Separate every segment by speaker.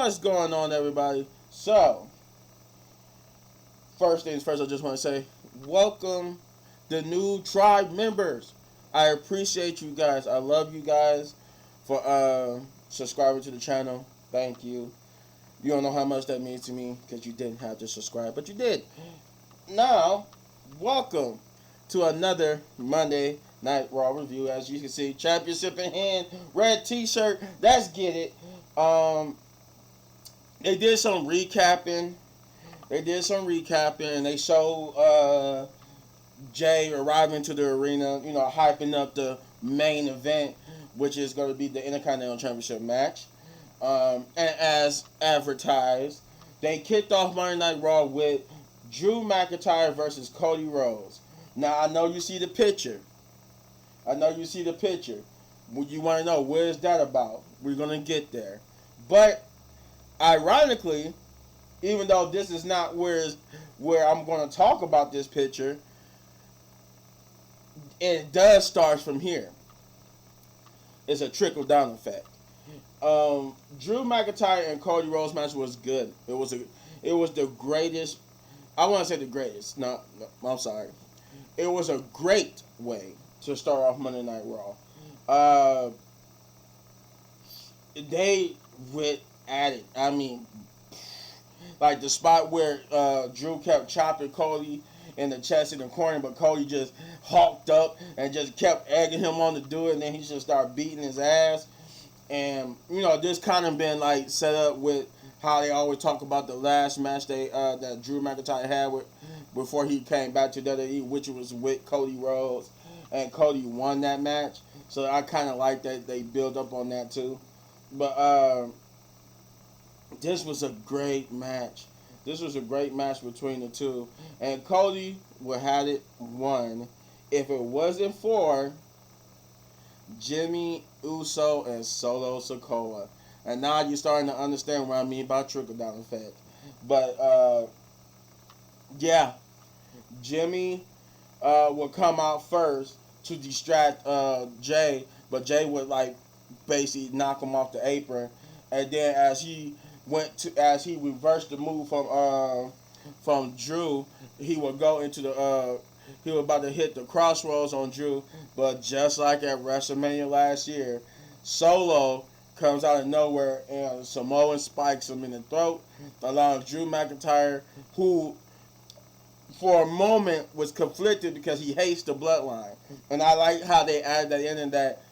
Speaker 1: What's going on, everybody? So, first things first, I just want to say welcome the new tribe members. I appreciate you guys. I love you guys for subscribing to the channel. Thank you. You don't know how much that means to me because you didn't have to subscribe, but you did. Now, welcome to another Monday Night Raw review. As you can see, championship in hand, red T-shirt. Let's get it. They did some recapping. And they showed Jay arriving to the arena, hyping up the main event, which is going to be the Intercontinental Championship match. And as advertised, they kicked off Monday Night Raw with Drew McIntyre versus Cody Rhodes. Now, I know you see the picture. You want to know, what is that about? We're going to get there. But, ironically, even though this is not where I'm going to talk about this picture, it does start from here. It's a trickle-down effect. Drew McIntyre and Cody Rhodes match was good. It was the greatest. I want to say the greatest. No, I'm sorry. It was a great way to start off Monday Night Raw. They went at it. I mean, like the spot where Drew kept chopping Cody in the chest in the corner, but Cody just hawked up and just kept egging him on to do it, and then he just started beating his ass. And this kind of been like set up with how they always talk about the last match that Drew McIntyre had before he came back to WWE, which was with Cody Rhodes, and Cody won that match. So I kind of like that they build up on that too. But this was a great match. This was a great match between the two, and Cody would have it won if it wasn't for Jimmy Uso and Solo Sikoa. And now you're starting to understand what I mean by trickle-down effect. But, yeah, Jimmy would come out first to distract Jay, but Jay would, basically knock him off the apron. And then as he reversed the move from Drew, he would go into he was about to hit the crossroads on Drew, but just like at WrestleMania last year, Solo comes out of nowhere and Samoan spikes him in the throat, allowing Drew McIntyre, who for a moment was conflicted because he hates the bloodline. And I like how they added that in, and that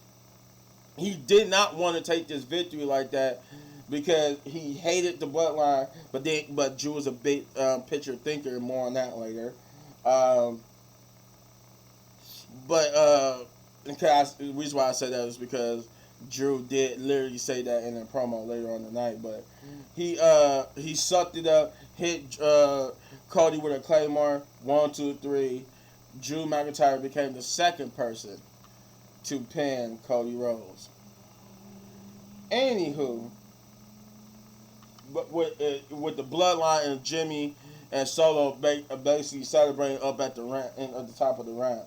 Speaker 1: he did not want to take this victory like that because he hated the bloodline, but Drew was a big picture thinker, and more on that later. The reason why I say that is because Drew did literally say that in a promo later on tonight. But he sucked it up, hit Cody with a Claymore, 1, 2, 3. Drew McIntyre became the second person to pin Cody Rhodes. Anywho, but with the bloodline and Jimmy and Solo basically celebrating up at the ramp, at the top of the ramp.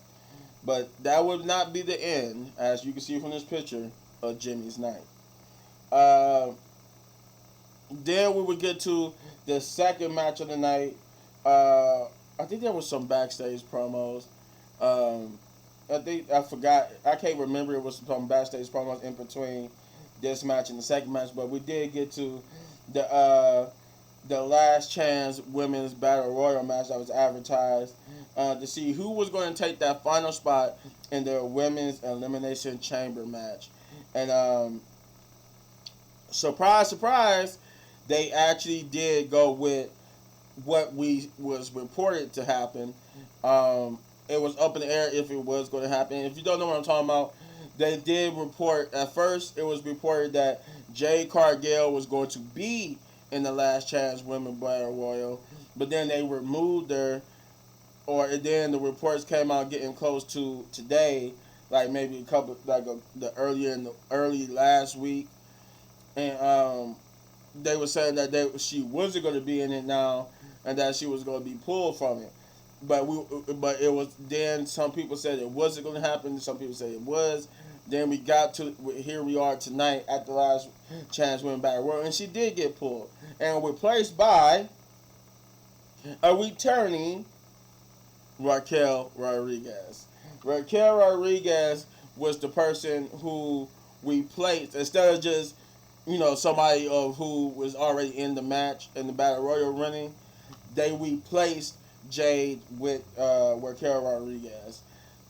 Speaker 1: But that would not be the end, as you can see from this picture, of Jimmy's night. Then we would get to the second match of the night. I think there was some backstage promos. I forgot. I can't remember. It was some backstage promos in between this match and the second match. But we did get to the last chance women's battle royal match that was advertised to see who was going to take that final spot in the women's elimination chamber match. And surprise, surprise, they actually did go with what was reported to happen. It was up in the air if it was going to happen. If you don't know what I'm talking about, they did report. At first, it was reported that Jade Cargill was going to be in the last chance women battle royal, but then they removed her, then the reports came out getting close to today, like maybe a couple, the early last week, and they were saying that she wasn't going to be in it now, and that she was going to be pulled from it. But it was then some people said it wasn't going to happen. Some people said it was. Then we got to here we are tonight at the last chance women battle royal, and she did get pulled and replaced by a returning Raquel Rodriguez. Raquel Rodriguez was the person who replaced, instead of just somebody who was already in the match in the battle royal running, they replaced Jade with Raquel Rodriguez.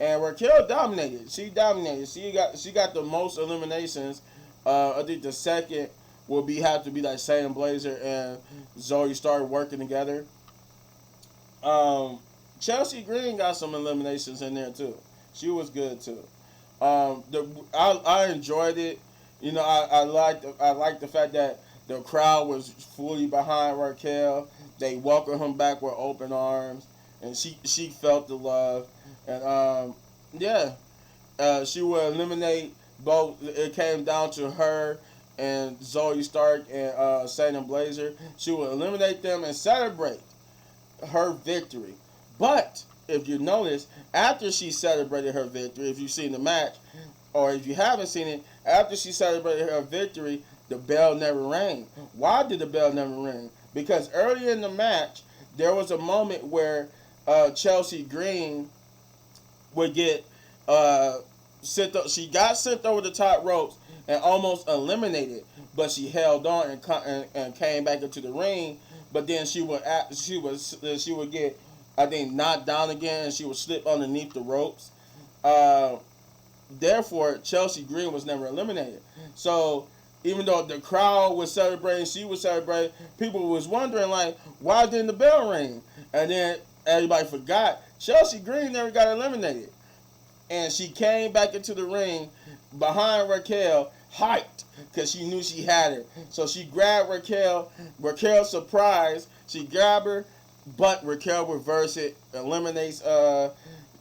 Speaker 1: And Raquel dominated. She dominated. She got the most eliminations. I think the second will have to be like Shayna Baszler and Zoe started working together. Chelsea Green got some eliminations in there too. She was good too. I enjoyed it. I liked the fact that the crowd was fully behind Raquel. They welcomed him back with open arms, and she felt the love. And she will eliminate both. It came down to her and Zoe Stark and Shayna Baszler. She will eliminate them and celebrate her victory. But if you notice, after she celebrated her victory, if you've seen the match, or if you haven't seen it, after she celebrated her victory, the bell never rang. Why did the bell never ring? Because earlier in the match, there was a moment where Chelsea Green would get she got sent over the top ropes and almost eliminated, but she held on and came back into the ring. But then she would get, I think, knocked down again, and she would slip underneath the ropes. Therefore, Chelsea Green was never eliminated. So even though the crowd was celebrating, she was celebrating, people was wondering, like, why didn't the bell ring? And then everybody forgot Chelsea Green never got eliminated. And she came back into the ring behind Raquel, hyped, because she knew she had her. So she grabbed Raquel. Raquel surprised. She grabbed her, but Raquel reversed it, eliminates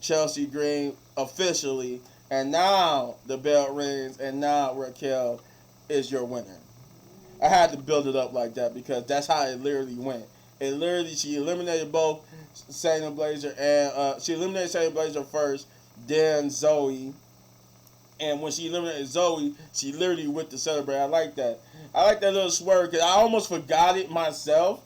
Speaker 1: Chelsea Green officially. And now the bell rings, and now Raquel is your winner. I had to build it up like that because that's how it literally went. She eliminated both Shayna Baszler and she eliminated Shayna Baszler first, then Zoe. And when she eliminated Zoe, she literally went to celebrate. I like that. I like that little swerve because I almost forgot it myself.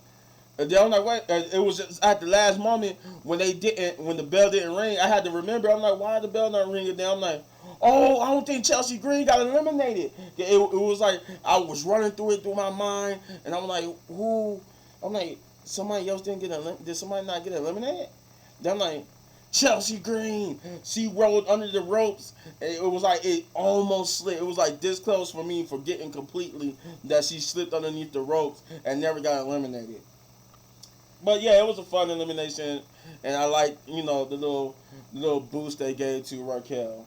Speaker 1: And then I'm like, wait, it was just at the last moment when the bell didn't ring. I had to remember. I'm like, why the bell not ringing? Then I'm like, oh, I don't think Chelsea Green got eliminated. It was like I was running through my mind, and I'm like, who? I'm like, somebody else did somebody not get eliminated? Then I'm like, Chelsea Green. She rolled under the ropes. It was like it almost slipped. It was like this close for me forgetting completely that she slipped underneath the ropes and never got eliminated. But yeah, it was a fun elimination, and I like the little boost they gave to Raquel.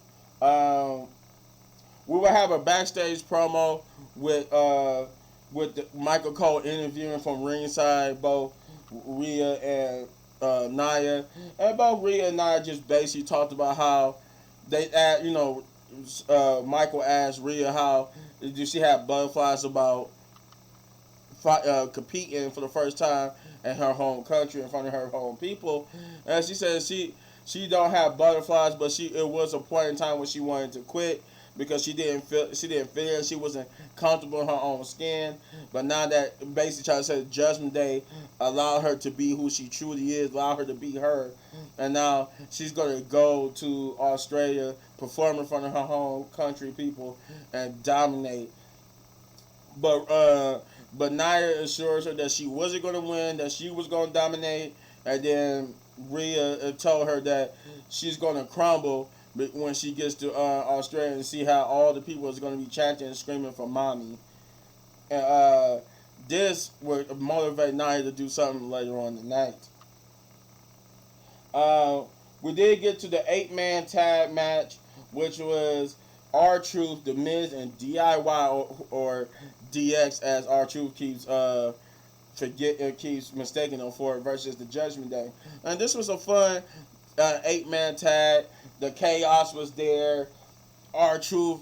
Speaker 1: We will have a backstage promo with Michael Cole interviewing from ringside both Rhea and Nia, and both Rhea and Nia just basically talked about how they Michael asked Rhea how did she have butterflies about competing for the first time in her home country in front of her home people, and she said she don't have butterflies, but it was a point in time when she wanted to quit because she didn't feel it. She wasn't comfortable in her own skin. But now that basically trying to say Judgment Day allowed her to be who she truly is, allowed her to be her, and now she's going to go to Australia, perform in front of her home country people, and dominate. But Nia assures her that she wasn't going to win, that she was going to dominate, and then Rhea told her that she's going to crumble when she gets to Australia and see how all the people is going to be chanting and screaming for mommy. And this would motivate Nia to do something later on in the night. We did get to the 8-man tag match, which was R-Truth, The Miz, and DIY or DX, as R-Truth keeps mistaking them for it, versus the Judgment Day. And this was a fun 8-man tag. The chaos was there. R-Truth,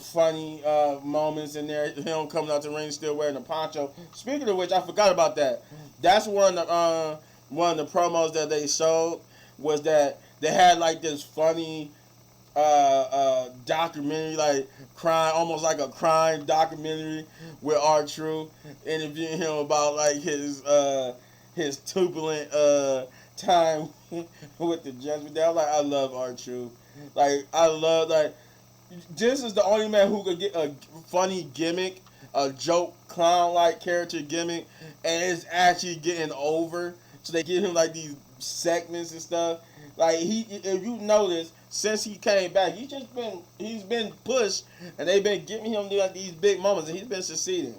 Speaker 1: funny moments in there. Him coming out the ring still wearing a poncho. Speaking of which, I forgot about that. That's one of the promos that they showed, was that they had like this funny documentary, like crying, almost like a crime documentary with R-Truth, interviewing him about like his turbulent time with the Judgment Day. I'm like, I love R-Truth. Like I love like this is the only man who could get a funny gimmick, a joke clown like character gimmick, and it's actually getting over. So they give him like these segments and stuff. Like if you notice, since he came back, he's been pushed, and they've been giving him like these big moments, and he's been succeeding.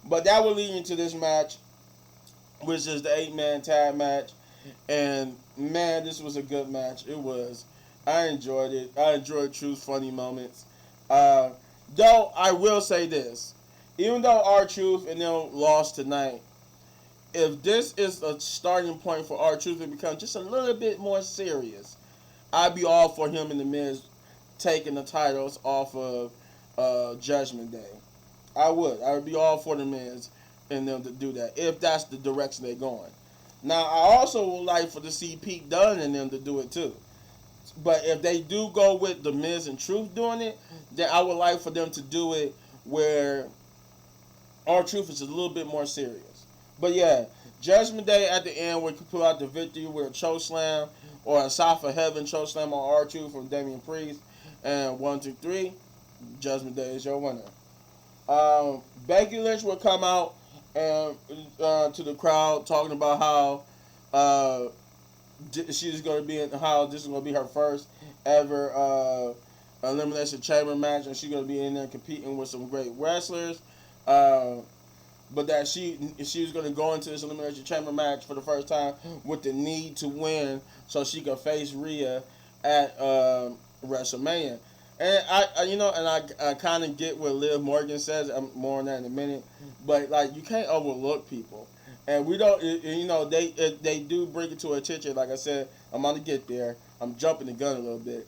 Speaker 1: But that will lead into this match, which is the 8-man tag match, and man, this was a good match. It was. I enjoyed it. I enjoyed Truth's funny moments. Though I will say this, even though R-Truth and them lost tonight, if this is a starting point for R-Truth to become just a little bit more serious, I'd be all for him and The Miz taking the titles off of Judgment Day. I would be all for The Miz and them to do that if that's the direction they're going. Now, I also would like for to see Pete Dunne and them to do it too. But if they do go with The Miz and Truth doing it, then I would like for them to do it where R-Truth is a little bit more serious. But yeah, Judgment Day at the end, we could pull out the victory with a choke slam or a South of Heaven choke slam on R-Truth from Damian Priest. And 1, 2, 3, Judgment Day is your winner. Becky Lynch will come out and to the crowd talking about how she's going to be how this is going to be her first ever Elimination Chamber match, and she's going to be in there competing with some great wrestlers. But that she was going to go into this Elimination Chamber match for the first time with the need to win so she could face Rhea at WrestleMania. And I kind of get what Liv Morgan says. I'm more on that in a minute. But like, you can't overlook people. And we don't, they do bring it to attention. Like I said, I'm going to get there. I'm jumping the gun a little bit.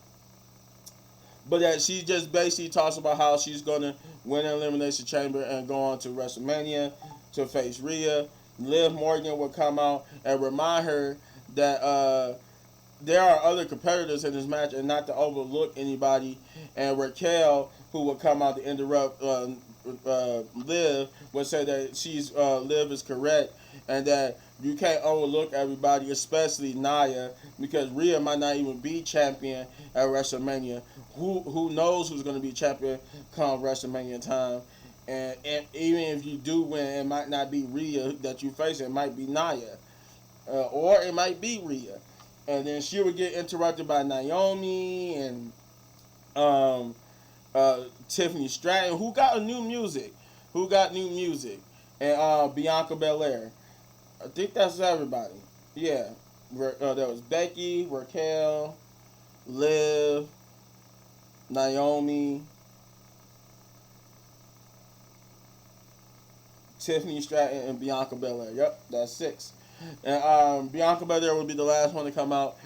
Speaker 1: But that she just basically talks about how she's going to win an Elimination Chamber and go on to WrestleMania to face Rhea. Liv Morgan will come out and remind her that there are other competitors in this match and not to overlook anybody. And Raquel, who will come out to interrupt Liv, will say that Liv is correct and that you can't overlook everybody, especially Nia, because Rhea might not even be champion at WrestleMania. Who knows who's going to be champion come WrestleMania time? And even if you do win, it might not be Rhea that you face. It might be Nia. Or it might be Rhea. And then she would get interrupted by Naomi and Tiffany Stratton, who got new music. And Bianca Belair. I think that's everybody. Yeah. There was Becky, Raquel, Liv, Naomi, Tiffany Stratton, and Bianca Belair. Yep, that's 6. And Bianca Belair will be the last one to come out,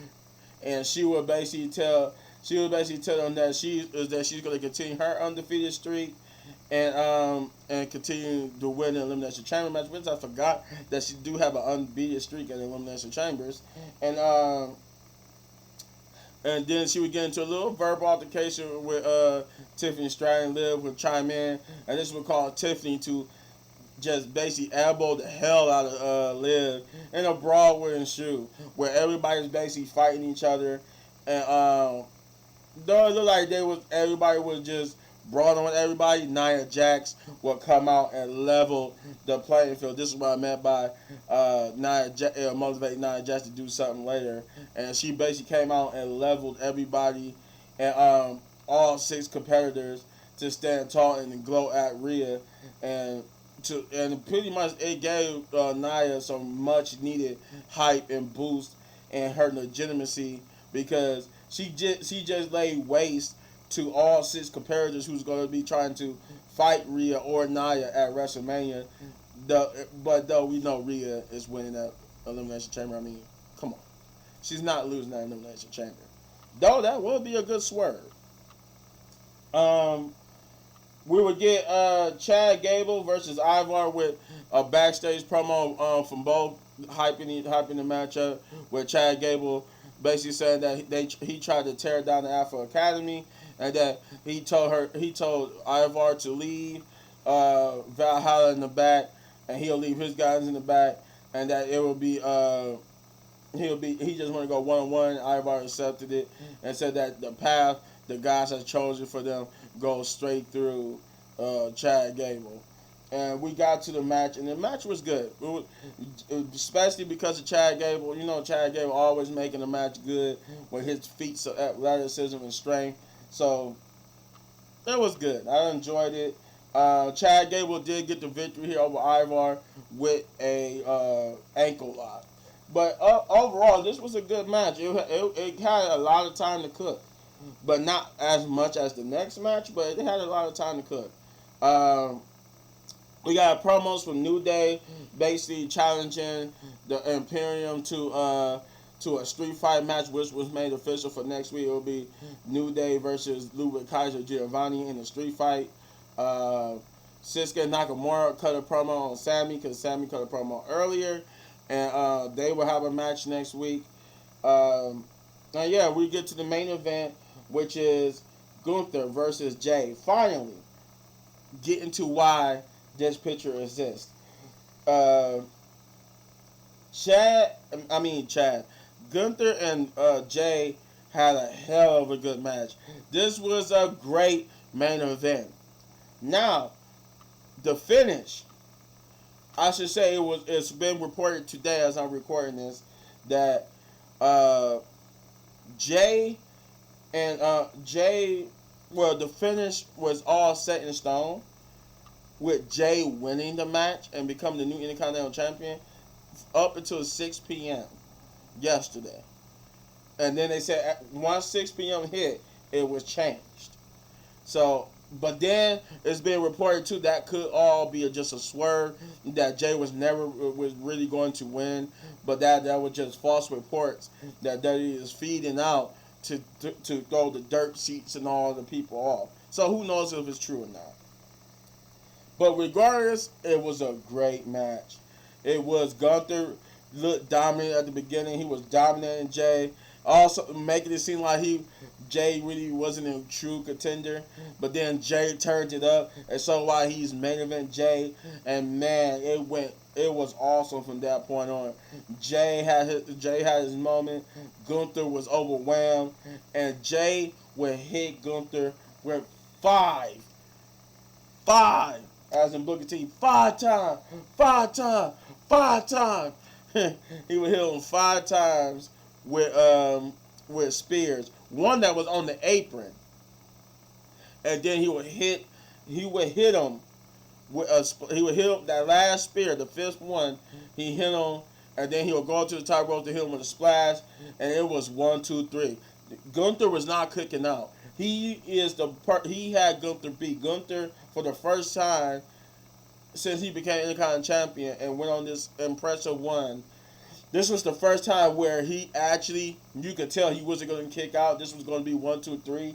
Speaker 1: and she will basically tell them that she's going to continue her undefeated streak, and continue to win the Elimination Chamber match. Which I forgot that she do have an unbeaten streak at Elimination Chambers, and then she would get into a little verbal altercation with Tiffany Stratton. Liv would chime in, and this would cause Tiffany to just basically elbow the hell out of Liv, and a brawl would ensue where everybody's basically fighting each other, and though it looked like everybody was just brawling with everybody, Nia Jax will come out and level the playing field. This is what I meant by motivate Nia Jax to do something later. And she basically came out and leveled everybody and all 6 competitors to stand tall and glow at Rhea. And pretty much it gave Nia some much needed hype and boost in her legitimacy, because she just laid waste to all 6 competitors who's going to be trying to fight Rhea or Nia at WrestleMania. But though we know Rhea is winning that Elimination Chamber, I mean, come on. She's not losing that Elimination Chamber. Though that will be a good swerve. We would get Chad Gable versus Ivar with a backstage promo from both hyping the matchup, where Chad Gable basically saying that he tried to tear down the Afro Academy, and that he told Ivar to leave Valhalla in the back, and he'll leave his guys in the back, and that it will be he just want to go 1-on-1. Ivar accepted it and said that the path the guys have chosen for them goes straight through Chad Gable. And we got to the match, and the match was good. Especially because of Chad Gable. You know, Chad Gable always making the match good with his feats of athleticism and strength. So, it was good. I enjoyed it. Chad Gable did get the victory here over Ivar with a ankle lock. But overall, this was a good match. It had a lot of time to cook. But not as much as the next match, but it had a lot of time to cook. We got promos from New Day, basically challenging the Imperium to a street fight match, which was made official for next week. It will be New Day versus Ludwig Kaiser Giovanni in a street fight. Shinsuke Nakamura cut a promo on Sammy because Sammy cut a promo earlier, and they will have a match next week. And yeah, we get to the main event, which is Gunther versus Jay. Finally, getting to why this picture exists. Chad. Gunther and Jay had a hell of a good match. This was a great main event. Now, the finish. I should say it's been reported today as I'm recording this that Jay, the finish was all set in stone, with Jay winning the match and becoming the new Intercontinental Champion up until 6 p.m. yesterday. And then they said once 6 p.m. hit, it was changed. So, but then it's been reported too that could all be just a swerve, that Jay was really going to win, but that was just false reports that WWE is feeding out to throw the dirt sheets and all the people off. So who knows if it's true or not. But regardless, it was a great match. It was Gunther looked dominant at the beginning. He was dominating Jay. Also making it seem like Jay really wasn't a true contender. But then Jay turned it up. And so why he's main event Jay. And man, it was awesome from that point on. Jay had his moment. Gunther was overwhelmed. And Jay would hit Gunther with five. As in Booker T, 5 times. He would hit him 5 times with spears. One that was on the apron, and then he would hit him with that last spear, the 5th one. He hit him, and then he would go to the top rope to hit him with a splash, and it was 1, 2, 3. Gunther was not cooking out. He had Gunther beat. Gunther, for the first time since he became Intercontinental Champion and went on this impressive run, this was the first time where he actually, you could tell he wasn't going to kick out. This was going to be 1, 2, 3,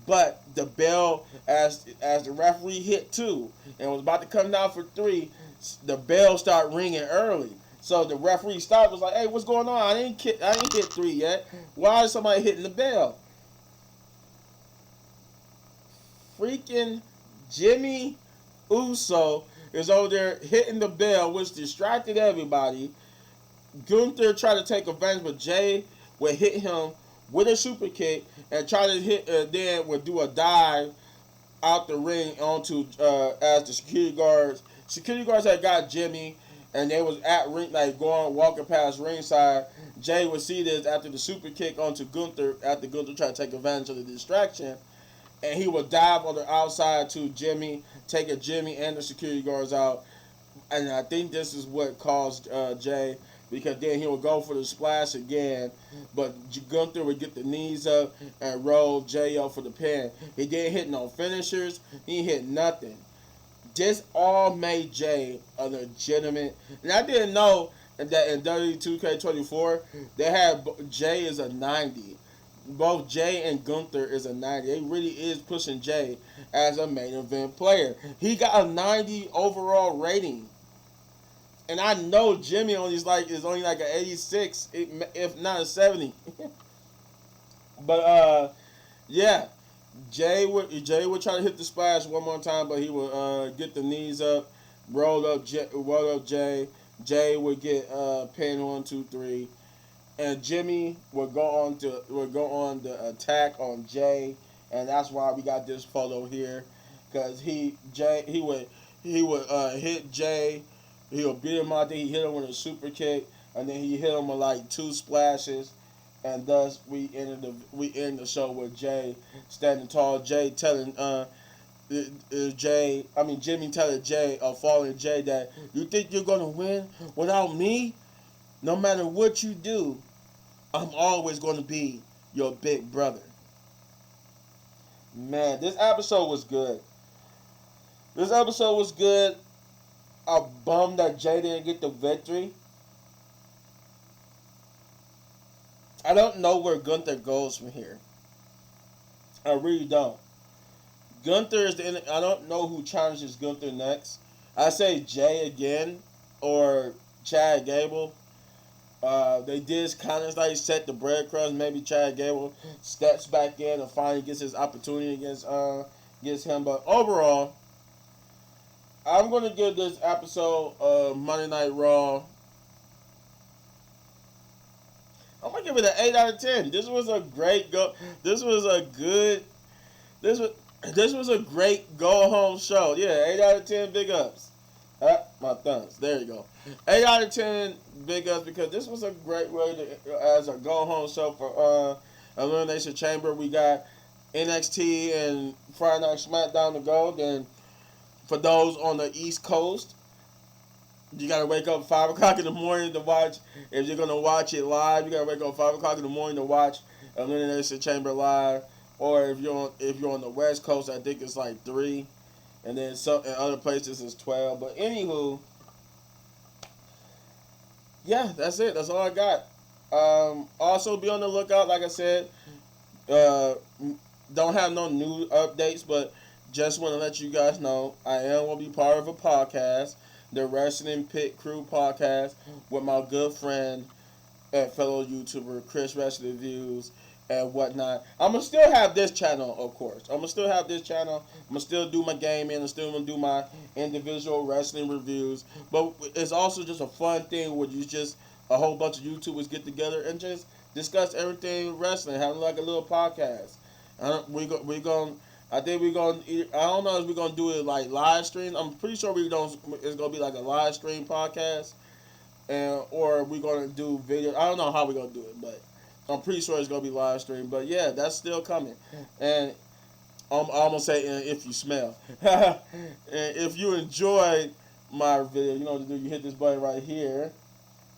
Speaker 1: but the bell, as the referee hit 2 and was about to come down for 3, the bell started ringing early. So the referee stopped, was like, "Hey, what's going on? I ain't hit 3 yet. Why is somebody hitting the bell?" Freaking Jimmy Uso is over there hitting the bell, which distracted everybody. Gunther tried to take advantage, but Jay would hit him with a super kick and try to hit, then would do a dive out the ring onto as the security guards. Security guards had got Jimmy, and they was at ring, like walking past ringside. Jay would see this after the super kick onto Gunther, after Gunther tried to take advantage of the distraction, and he would dive on the outside to Jimmy, taking Jimmy and the security guards out. And I think this is what caused Jay, because then he would go for the splash again, but Gunther would get the knees up and roll Jay up for the pin. He didn't hit no finishers. He hit nothing. This all made Jay a legitimate. And I didn't know that in WWE 2K24, they had Jay is a 90. Both Jay and Gunther is a 90. It really is pushing Jay as a main event player. He got a 90 overall rating. And I know Jimmy is only like an 86, if not a 70. But yeah, Jay would try to hit the splash one more time, but he would get the knees up, roll up Jay. Jay would get pinned 1, 2, 3, and Jimmy would go on the attack on Jay, and that's why we got this photo here, because he would hit Jay. He would beat him out there. He hit him with a super kick, and then he hit him with like 2 splashes, and thus we end the show with Jay standing tall. Jay telling Jimmy telling Jay, falling Jay, that you think you're gonna win without me? No matter what you do, I'm always gonna be your big brother. Man, this episode was good. This episode was good. I'm bummed that Jay didn't get the victory. I don't know where Gunther goes from here. I really don't. Gunther is I don't know who challenges Gunther next. I say Jay again or Chad Gable. They did kind of like set the breadcrumbs. Maybe Chad Gable steps back in and finally gets his opportunity against him. But overall, I'm going to give this episode of Monday Night Raw, I'm going to give it an 8 out of 10. This was a great This was a good. This was a great go home show. Yeah, 8 out of 10 big ups. My thumbs. There you go. 8 out of 10 big ups, because this was a great way to, as a go home show for Elimination Chamber. We got NXT and Friday Night SmackDown to go. Then for those on the East Coast, you gotta wake up 5 o'clock in the morning to watch. If you're gonna watch it live, you gotta wake up 5 o'clock in the morning to watch Elimination Chamber live. Or if you're on the West Coast, I think it's like 3, and then some in other places it's 12. But anywho, yeah, that's it. That's all I got. Also be on the lookout. Like I said, don't have no new updates, but just want to let you guys know I am going to be part of a podcast, the Wrestling Pit Crew podcast, with my good friend and fellow YouTuber Chris Wrestling Views and whatnot. I'm going to still have this channel, of course. I'm going to still have this channel. I'm going to still do my gaming. I'm still going to do my individual wrestling reviews. But it's also just a fun thing where you just, a whole bunch of YouTubers get together and just discuss everything wrestling, having like a little podcast. I think we're going I don't know if we're going to do it like live stream. I'm pretty sure it's going to be like a live stream podcast. Or we're going to do video. I don't know how we're going to do it, but I'm pretty sure it's going to be live stream. But yeah, that's still coming. And I'm almost saying if you smell. And if you enjoyed my video, you know what to do. You hit this button right here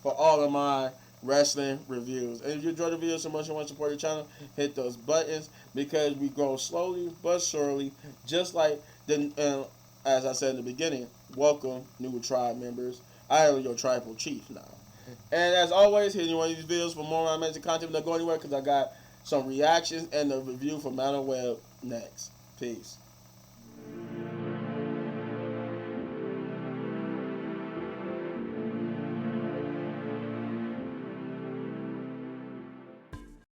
Speaker 1: for all of my wrestling reviews. And if you enjoyed the video so much and want to support the channel, hit those buttons, because we grow slowly but surely. Just like as I said in the beginning, welcome new tribe members. I am your tribal chief now. And as always, hitting one of these videos for more amazing content. Don't go anywhere, because I got some reactions and a review from Mountain Web next. Peace.